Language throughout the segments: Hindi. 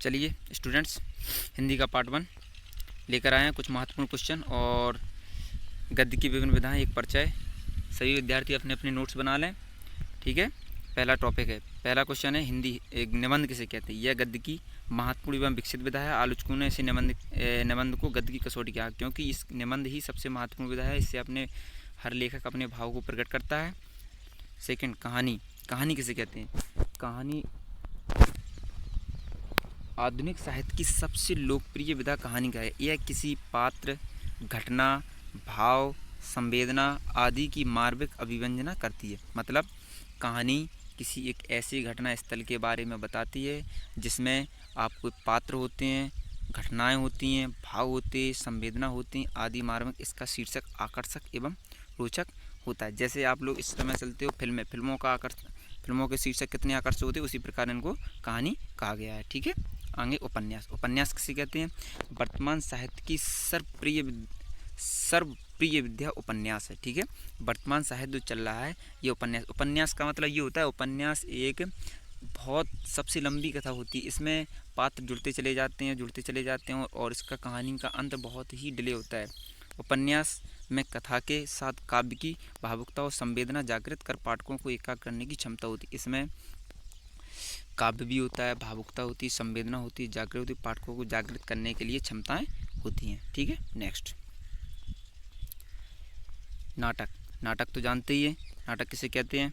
चलिए स्टूडेंट्स, हिंदी का पार्ट 1 लेकर आए हैं। कुछ महत्वपूर्ण क्वेश्चन और गद्य की विभिन्न विधाएं, एक परिचय। सभी विद्यार्थी अपने अपने नोट्स बना लें, ठीक है। पहला टॉपिक है, पहला क्वेश्चन है हिंदी एक निबंध किसे कहते हैं। यह गद्य की महत्वपूर्ण एवं विकसित विधा है। आलोचकों ने इसे निबंध को गद्य की कसौटी कहा, क्योंकि इस निबंध ही सबसे महत्वपूर्ण विधा है। इससे अपने हर लेखक अपने भाव को प्रकट करता है। सेकंड, कहानी। कहानी किसे कहते हैं। कहानी आधुनिक साहित्य की सबसे लोकप्रिय विधा कहानी का है। यह किसी पात्र, घटना, भाव, संवेदना आदि की मार्मिक अभिव्यंजना करती है। मतलब कहानी किसी एक ऐसी घटना स्थल के बारे में बताती है जिसमें आपको पात्र होते हैं, घटनाएं होती हैं, भाव होते हैं, संवेदना होती हैं आदि मार्मिक। इसका शीर्षक आकर्षक एवं रोचक होता है। जैसे आप लोग इस समय चलते हो फिल्मों के शीर्षक कितने आकर्षक होते हैं, उसी प्रकार इनको कहानी कहा गया है, ठीक है। आगे उपन्यास। उपन्यास किसे कहते हैं। वर्तमान साहित्य की सर्वप्रिय विधा उपन्यास है, ठीक है। वर्तमान साहित्य जो चल रहा है ये उपन्यास। उपन्यास का मतलब ये होता है, उपन्यास एक बहुत सबसे लंबी कथा होती है। इसमें पात्र जुड़ते चले जाते हैं और इसका कहानी का अंत बहुत ही डिले होता है। उपन्यास में कथा के साथ काव्य की भावुकता और संवेदना जागृत कर पाठकों को एकाग्र करने की क्षमता होती है। इसमें काव्य भी होता है, भावुकता होती है, संवेदना होती है, जागृत होती है, पाठकों को जागृत करने के लिए क्षमताएं होती हैं, ठीक है। नेक्स्ट, नाटक। नाटक तो जानते ही हैं, नाटक किसे कहते हैं।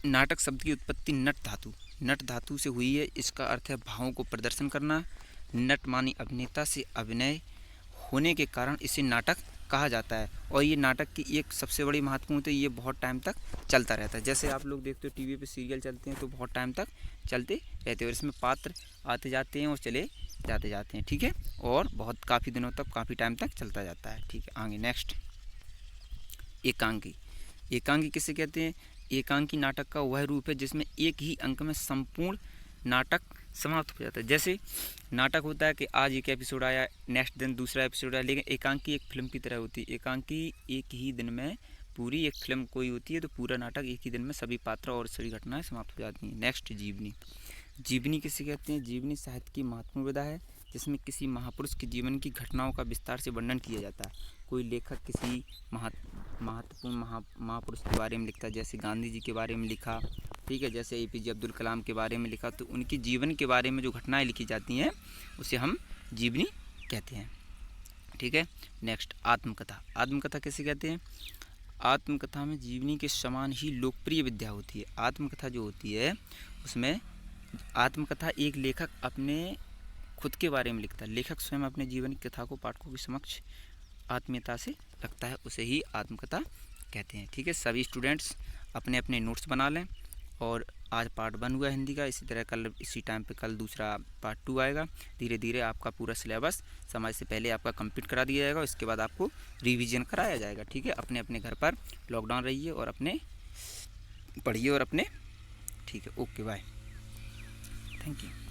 नाटक शब्द की उत्पत्ति नट धातु से हुई है। इसका अर्थ है भावों को प्रदर्शन करना। नट मानी अभिनेता से अभिनय होने के कारण इसे नाटक कहा जाता है। और ये नाटक की एक सबसे बड़ी महत्वपूर्ण है, ये बहुत टाइम तक चलता रहता है। जैसे आप लोग देखते हो टीवी पे सीरियल चलते हैं तो बहुत टाइम तक चलते रहते हैं और इसमें पात्र आते जाते हैं और चले जाते हैं, ठीक है। और बहुत काफ़ी दिनों तक, काफ़ी टाइम तक चलता जाता है, ठीक है। आगे नेक्स्ट, एकांकी। एकांकी किसे कहते हैं। एकांकी नाटक का वह रूप है जिसमें एक ही अंक में संपूर्ण नाटक समाप्त हो जाता है। जैसे नाटक होता है कि आज एक एपिसोड आया, नेक्स्ट दिन दूसरा एपिसोड आया, लेकिन एकांकी एक फिल्म की तरह होती है। एकांकी एक ही दिन में पूरी एक फिल्म कोई होती है तो पूरा नाटक एक ही दिन में सभी पात्र और सभी घटनाएं समाप्त हो जाती हैं। नेक्स्ट, जीवनी। जीवनी किसे कहते हैं। जीवनी साहित्य की महत्वपूर्ण विधा है जिसमें किसी महापुरुष के जीवन की घटनाओं का विस्तार से वर्णन किया जाता है। कोई लेखक किसी महत्वपूर्ण महापुरुष के बारे में लिखता है, जैसे गांधी जी के बारे में लिखा, ठीक है, जैसे APJ अब्दुल कलाम के बारे में लिखा, तो उनके जीवन के बारे में जो घटनाएं लिखी जाती हैं उसे हम जीवनी कहते हैं, ठीक है। नेक्स्ट, आत्मकथा। आत्मकथा किसे कहते हैं। आत्मकथा में जीवनी के समान ही लोकप्रिय विधा होती है। आत्मकथा जो होती है उसमें आत्मकथा एक लेखक अपने खुद के बारे में लिखता है। लेखक स्वयं अपने जीवन की कथा को पाठकों के समक्ष आत्मीयता से रखता है, उसे ही आत्मकथा कहते हैं, ठीक है। सभी स्टूडेंट्स अपने अपने नोट्स बना लें। और आज पार्ट 1 हुआ हिंदी का, इसी तरह कल इसी टाइम पे कल दूसरा पार्ट 2 आएगा। धीरे धीरे आपका पूरा सिलेबस समय से पहले आपका कंप्लीट करा दिया जाएगा। इसके बाद आपको रिवीजन कराया जाएगा, ठीक है। अपने अपने घर पर लॉकडाउन रहिए और अपने पढ़िए और अपने, ठीक है। Okay, bye, thank you.